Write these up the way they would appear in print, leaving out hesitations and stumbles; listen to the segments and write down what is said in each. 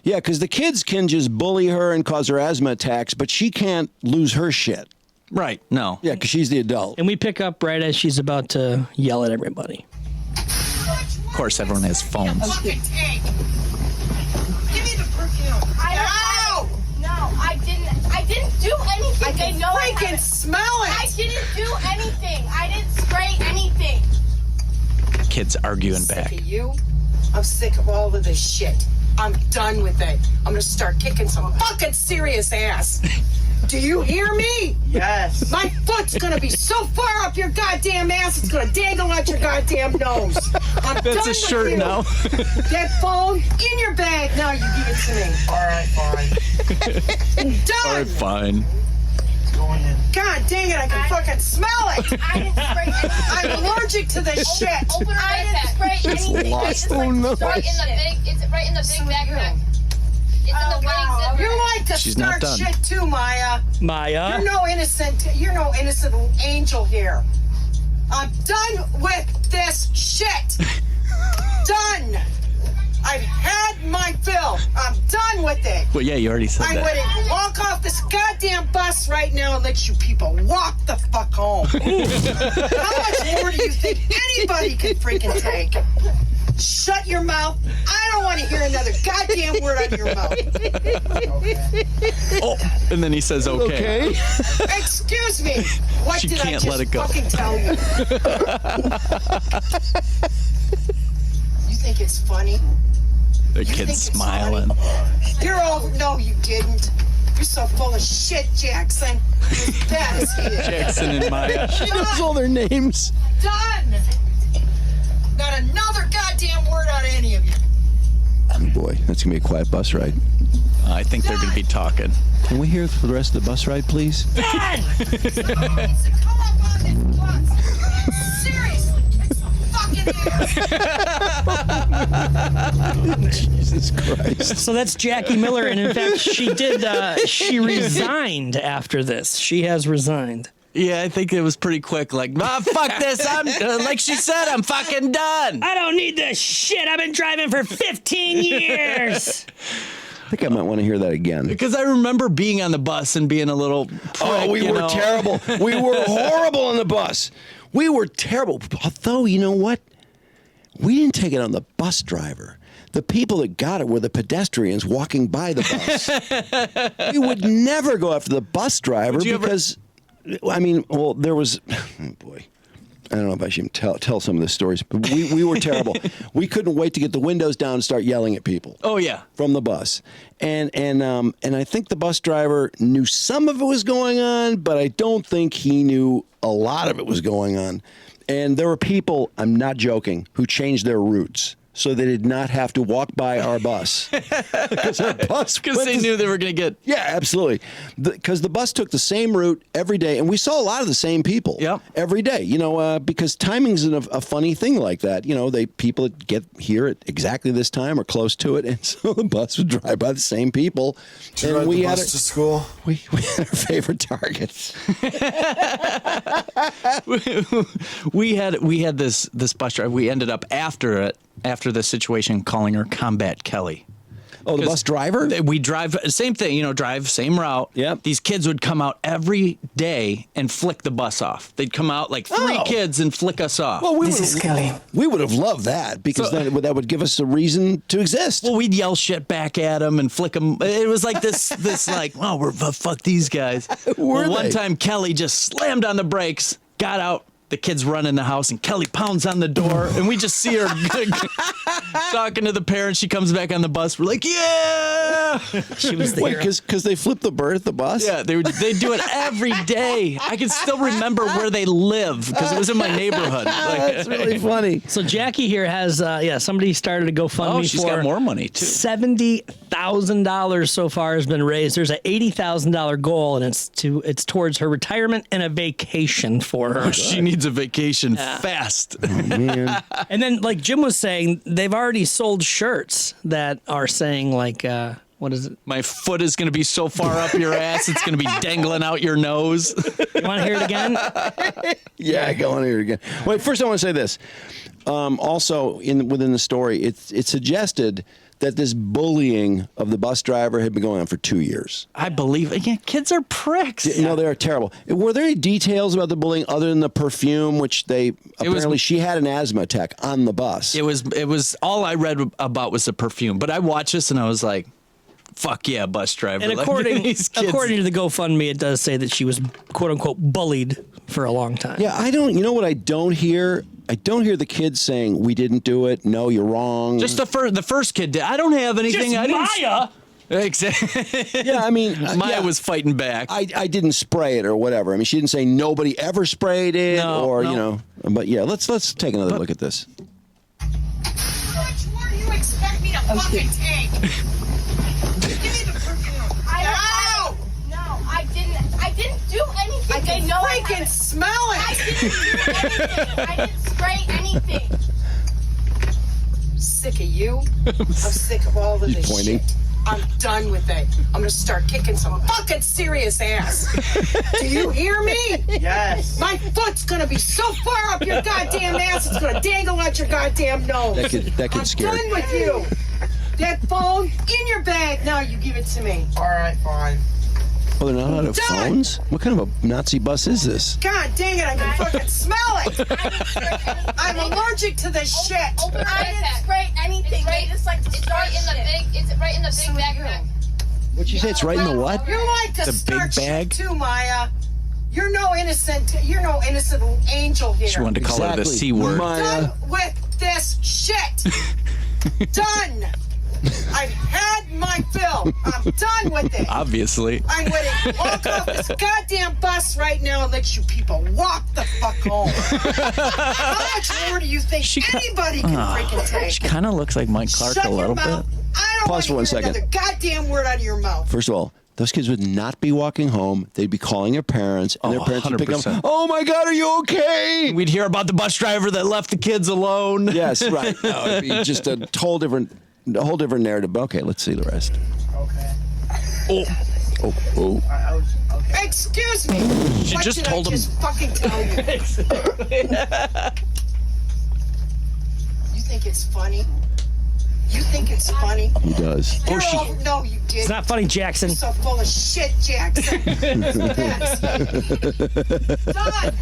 Yeah, because the kids can just bully her and cause her asthma attacks, but she can't lose her shit. Right. No. Yeah, because she's the adult. And we pick up right as she's about to yell at everybody. Of course, everyone has phones. Give me the perfume. No, I didn't do anything. I can freaking smell it. I didn't do anything. I didn't spray anything. Kids arguing back. Sick of you. I'm sick of all of this shit. I'm done with it. I'm gonna start kicking some fucking serious ass. Do you hear me? Yes. My foot's gonna be so far up your goddamn ass, it's gonna dangle out your goddamn nose. I'm That's done a shirt with you. now. That phone in your bag. Now you give it to me. All right, fine. Done. All right, fine. Going in. God dang it, I can fucking smell it. I didn't spray anything. I'm allergic to this shit. Open her I didn't backpack. spray anything. lost. It's Oh, no. right in the big. It's right in the big backpack. It's in the wedding Wow. zipper. You like to She's not start done. shit too, Maya. Maya. You're no innocent angel here. I'm done with this shit. Done. I've had my fill. I'm done with it. Well, yeah, you already said I'm that. ready to walk off this goddamn bus right now and let you people walk the fuck home. How much more do you think anybody can freaking take? Shut your mouth. I don't want to hear another goddamn word out of your mouth. Oh, and then he says, okay. Excuse me. What She did I can't just let it go. fucking tell you? You think it's funny? The think kid's it's smiling. You're all, no, you didn't. You're so full of shit, Jackson. You're as bad as he is. Jackson and Maya. She knows all their names. Done. Not another goddamn word out of any of you. Oh, boy, that's going to be a quiet bus ride. I think they're going to be talking. Can we hear for the rest of the bus ride, please? Done. Needs to come up on this bus. Seriously, kick some fucking ass. Jesus Christ. So that's Jackie Miller, and in fact, she resigned after this. She has resigned. Yeah, I think it was pretty quick. Like, fuck this. I'm like she said, I'm fucking done. I don't need this shit. I've been driving for 15 years. I think I might want to hear that again. Because I remember being on the bus and being a little prick, We you were know. terrible. We were horrible on the bus. We were terrible. Although, you know what? We didn't take it on the bus driver. The people that got it were the pedestrians walking by the bus. We would never go after the bus driver because, I mean, well, there was, oh boy. I don't know if I should tell some of the stories, but we were terrible. We couldn't wait to get the windows down and start yelling at people. Oh yeah, from the bus, and I think the bus driver knew some of it was going on, but I don't think he knew a lot of it was going on. And there were people, I'm not joking, who changed their routes so they did not have to walk by our bus. Because our bus because they knew they were going to get. Yeah, absolutely. Because the bus took the same route every day, and we saw a lot of the same people every day. You know, because timing's a funny thing like that. You know, people that get here at exactly this time or close to it, and so the bus would drive by the same people. Did you ride the bus to school? We had our favorite targets. we had this bus driver. We ended up after the situation calling her Combat Kelly. Oh, the bus driver? We drive, same thing, you know, same route. Yep. These kids would come out every day and flick the bus off. They'd come out like three kids and flick us off. Well, we would have loved that because then that would give us a reason to exist. Well, we'd yell shit back at them and flick them. It was like this like, oh, we're fuck these guys. One time Kelly just slammed on the brakes, got out. The kids run in the house and Kelly pounds on the door and we just see her talking to the parents. She comes back on the bus. We're like, yeah. She was the hero. Because they flipped the bird at the bus? Yeah, they do it every day. I can still remember where they live because it was in my neighborhood. That's really funny. So Jackie here has, somebody started a GoFundMe Oh, she's got more money too. $70,000 so far has been raised. There's an $80,000 goal, and it's towards her retirement and a vacation for her. She needs a vacation fast. Oh, man. And then, like Jim was saying, they've already sold shirts that are saying like, What is it? My foot is going to be so far up your ass, it's going to be dangling out your nose. You want to hear it again? Yeah, go on here again. Wait, first I want to say this. Also, within the story, it suggested that this bullying of the bus driver had been going on for 2 years. I believe, again, kids are pricks. No, they are terrible. Were there any details about the bullying other than the perfume, which she had an asthma attack on the bus? It was all I read about was the perfume. But I watched this and I was like, fuck yeah, bus driver. And according to the GoFundMe, it does say that she was quote unquote bullied for a long time. Yeah, you know what I don't hear? I don't hear the kids saying, we didn't do it. No, you're wrong. Just the first kid did. I don't have anything. Maya. Exactly. Yeah, I mean, Maya was fighting back. I didn't spray it or whatever. I mean, she didn't say nobody ever sprayed it you know. But yeah, let's take another look at this. How much more do you expect me to fucking take? Give me the perfume. No, I didn't do anything. I can freaking smell I it. didn't do anything. I didn't spray anything. Sick of you. I'm sick of all of He's this pointing. shit. I'm done with it. I'm gonna start kicking some fucking serious ass. Do you hear me? Yes. My foot's gonna be so far up your goddamn ass, it's gonna dangle out your goddamn nose. That kid's scared. I'm done with you. That phone in your bag. Now you give it to me. All right, fine. Oh, they're not out of Done. phones? What kind of a Nazi bus is this? God dang it, I can fucking smell it. I'm allergic to this shit. Open the I didn't backpack. spray anything. They just like to It's start right in the shit. big. It's right in the big backpack. What'd you say? It's right in the what? You like to The start big bag? shit too, Maya. You're no innocent angel here. She wanted to call her the C word. Done with this shit. Done. I've had my fill. I'm done with it. Obviously. I'm ready to walk off this goddamn bus right now and let you people walk the fuck home. How much more do you think anybody can freaking take? She kind of looks like Mike Clark Shut a little your bit. mouth. I don't Pause want for 1 to hear second. another goddamn word out of your mouth. First of all, those kids would not be walking home. They'd be calling their parents, and their parents would pick them 100%. up. Oh my God, are you okay? We'd hear about the bus driver that left the kids alone. Yes, right. No, it'd be just a whole different narrative. Okay, let's see the rest. Okay. Oh. I was okay. Excuse me. She What just did told I him. just fucking tell you? You think it's funny? You think it's funny? He does. You're all, no, you didn't. It's not funny, Jackson. You're so full of shit, Jackson. Yes. Done.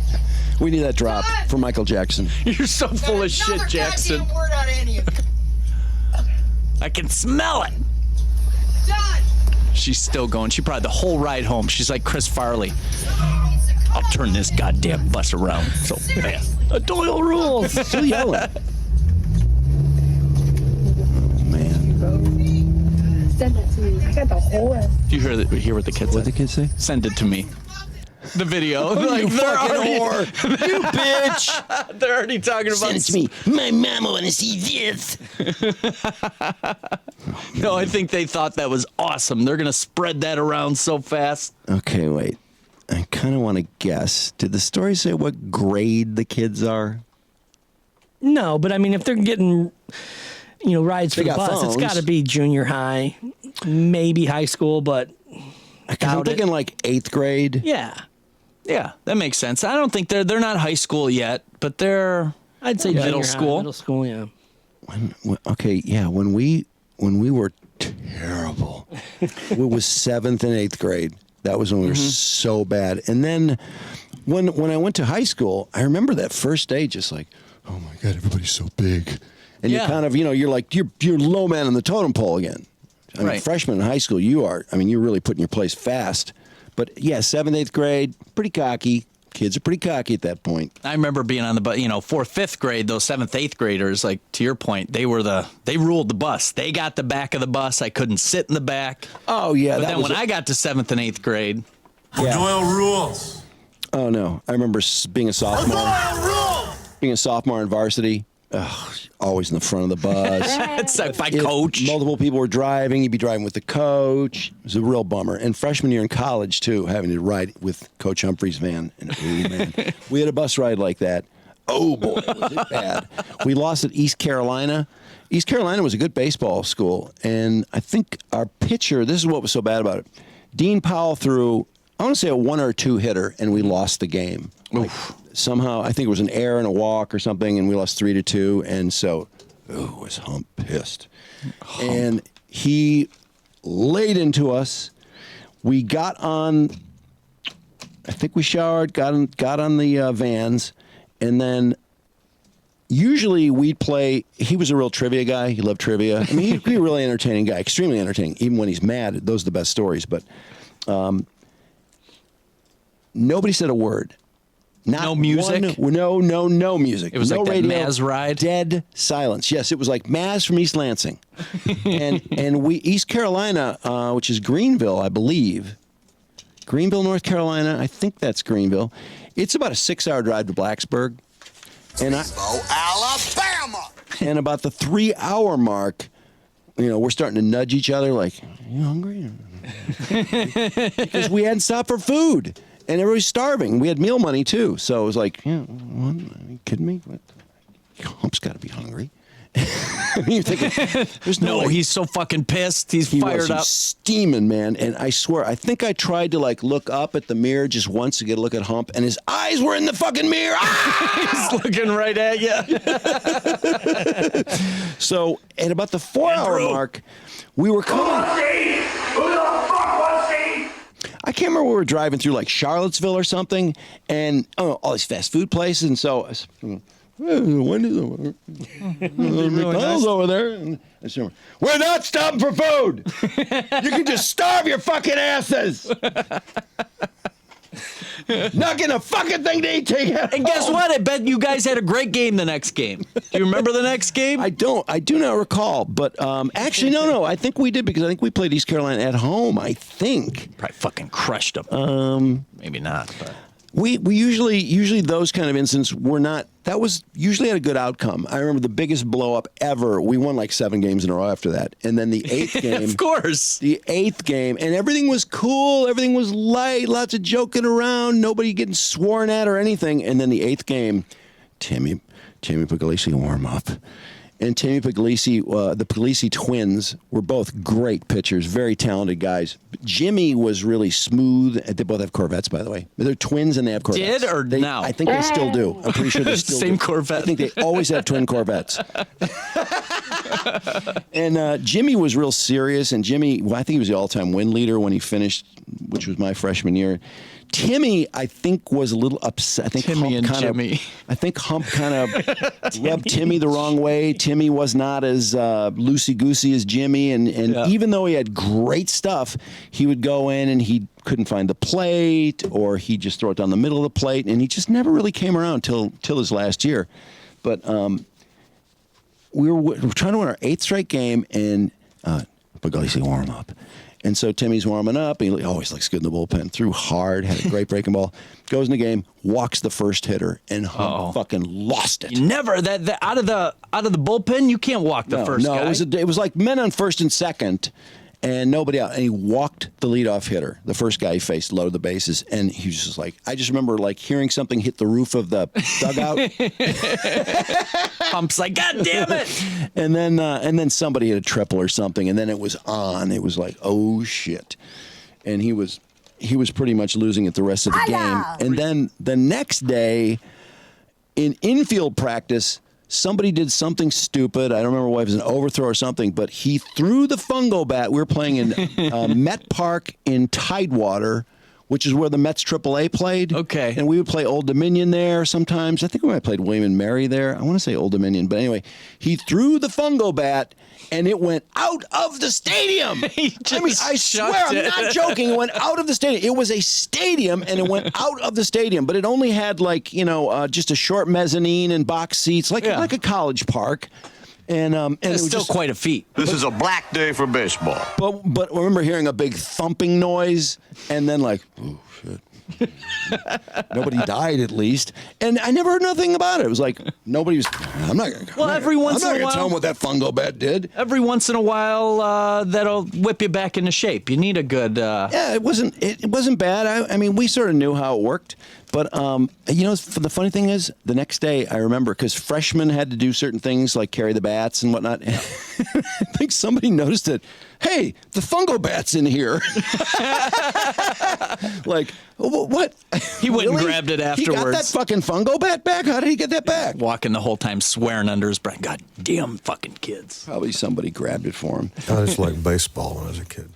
We need that drop Done. for Michael Jackson. You're so full of Not shit, another Jackson. goddamn word out of any of you. I can smell it. Done. She's still going. She probably the whole ride home. She's like Chris Farley. I'll turn this goddamn bus around so fast. Doyle rules. Still yelling. Oh, man. Send that to me. I got the whole ass. Do you hear what the kids What'd said? the kids say? Send it to me. The video. You they're fucking already, whore. You bitch. they're already talking about. Send it to me. My mama want to see this. No, I think they thought that was awesome. They're gonna spread that around so fast. Okay, wait. I kind of want to guess. Did the story say what grade the kids are? No, but I mean, if they're getting, rides for They the got bus, it's phones. got to be junior high, maybe high school, but I'm doubt it. thinking like 8th grade. Yeah, Yeah, that makes sense. I don't think they're not high school yet, but they're I'd say middle junior high, school. middle school, yeah. Okay, yeah. When we were terrible, it was 7th and 8th grade. That was when we were so bad. And then when I went to high school, I remember that first day, just like, oh my God, everybody's so big, and you Yeah. kind of, you're like you're low man on the totem pole again. I mean, Right. freshman in high school, you're really putting your place fast. But yeah, 7th, 8th grade, pretty cocky. Kids are pretty cocky at that point. I remember being on the bus, 4th, 5th grade, those 7th, 8th graders, like to your point, they ruled the bus. They got the back of the bus. I couldn't sit in the back. Oh yeah, But then when I got to 7th and 8th grade, Doyle rules. Oh no, I remember being a sophomore. Being a sophomore in varsity, always in the front of the bus. it's like by If coach. multiple people were driving. You'd be driving with the coach. It was a real bummer. And freshman year in college too, having to ride with Coach Humphrey's van. And ooh, man, we had a bus ride like that. Oh, boy, was it bad. We lost at East Carolina. East Carolina was a good baseball school, and I think our pitcher, this is what was so bad about it. Dean Powell threw, I want to say a 1 or 2 hitter, and we lost the game. Like, somehow, I think it was an error and a walk or something, and we lost 3-2, and so, was Hump pissed. And he laid into us. We got on, I think we showered, got on the vans, and then usually we'd play. He was a real trivia guy. He loved trivia. I mean, he'd be a really entertaining guy, extremely entertaining. Even when he's mad, those are the best stories. But nobody said a word. Not no music? No music. It was no like radio, that Maz ride? Dead silence. Yes, it was like Maz from East Lansing. and we East Carolina, which is Greenville, I believe. Greenville, North Carolina. I think that's Greenville. It's about a 6-hour drive to Blacksburg. And Alabama! And about the 3-hour mark, we're starting to nudge each other like, are you hungry? Because we hadn't stopped for food. And everybody's starving. We had meal money, too. So it was like, are you kidding me? What? Hump's got to be hungry. You're thinking, there's no way. He's so fucking pissed. He fired up. Steaming, man. And I swear, I think I tried to look up at the mirror just once to get a look at Hump, and his eyes were in the fucking mirror. Ah! He's looking right at you. So at about the 4-hour mark, we were coming. I can't remember, we were driving through Charlottesville or something, and all these fast food places, and so Wendy's over there. McDonald's over there. And I said, we're not stopping for food. You can just starve your fucking asses. Not getting a fucking thing to eat. And guess what? I bet you guys had a great game the next game. Do you remember the next game? I do not recall. But actually, no. I think we did, because I think we played East Carolina at home, I think. Probably fucking crushed them. Maybe not, but... We usually those kind of incidents were not, that was usually had a good outcome. I remember the biggest blow up ever. We won 7 games in a row after that. And then the 8th game. Of course. The 8th game. And everything was cool. Everything was light. Lots of joking around. Nobody getting sworn at or anything. And then the 8th game, Timmy Puglisi warm up. And Timmy Puglisi, the Puglisi twins, were both great pitchers, very talented guys. Jimmy was really smooth. They both have Corvettes, by the way. They're twins and they have Corvettes. Did or now? I think they still do. I'm pretty sure they still Same do. Corvette. I think they always have twin Corvettes. And Jimmy was real serious. And Jimmy, I think he was the all-time win leader when he finished, which was my freshman year. Timmy, I think, was a little upset. I think Hump kind of rubbed Timmy the wrong way. Timmy was not as loosey-goosey as Jimmy, and even though he had great stuff, he would go in and he couldn't find the plate, or he'd just throw it down the middle of the plate, and he just never really came around till his last year. But we were trying to win our 8th straight game, and Puglisi warm up. And so Timmy's warming up. He always looks good in the bullpen. Threw hard, had a great breaking ball. Goes in the game, walks the first hitter, and Hump fucking lost it. You never that out of the bullpen. You can't walk the first guy. No, it was like men on first and second, and nobody out. And he walked the leadoff hitter, the first guy he faced, loaded the bases, and he was just I just remember hearing something hit the roof of the dugout. Hump's like, God damn it! And then somebody hit a triple or something, and then it was on. It was like, oh shit, and he was pretty much losing it the rest of the game. And then the next day, in infield practice, somebody did something stupid. I don't remember why, it was an overthrow or something, but he threw the fungo bat. We were playing in Met Park in Tidewater, which is where the Mets AAA played. Okay. And we would play Old Dominion there sometimes. I think we might have played William and Mary there. I want to say Old Dominion. But anyway, he threw the fungo bat, and it went out of the stadium. I swear, I'm not joking. It went out of the stadium. It was a stadium, and it went out of the stadium. But it only had, just a short mezzanine and box seats, like a college park. And it was still quite a feat. This is a black day for baseball. But I remember hearing a big thumping noise, and then oh shit. Nobody died, at least. And I never heard nothing about it. It was like, nobody was, I'm not going to Well, every once in a while- tell them what that fungo bat did. Every once in a while, that'll whip you back into shape. You need a good. Yeah, it wasn't bad. I mean, we sort of knew how it worked. But, the funny thing is, the next day, I remember, because freshmen had to do certain things like carry the bats and whatnot. I think somebody noticed it. Hey, the fungo bat's in here. Like, what? He went and grabbed it He got that afterwards. fucking fungo bat back? How did he get that back? Walking the whole time, swearing under his breath. God damn fucking kids. Probably somebody grabbed it for him. I just liked baseball when I was a kid.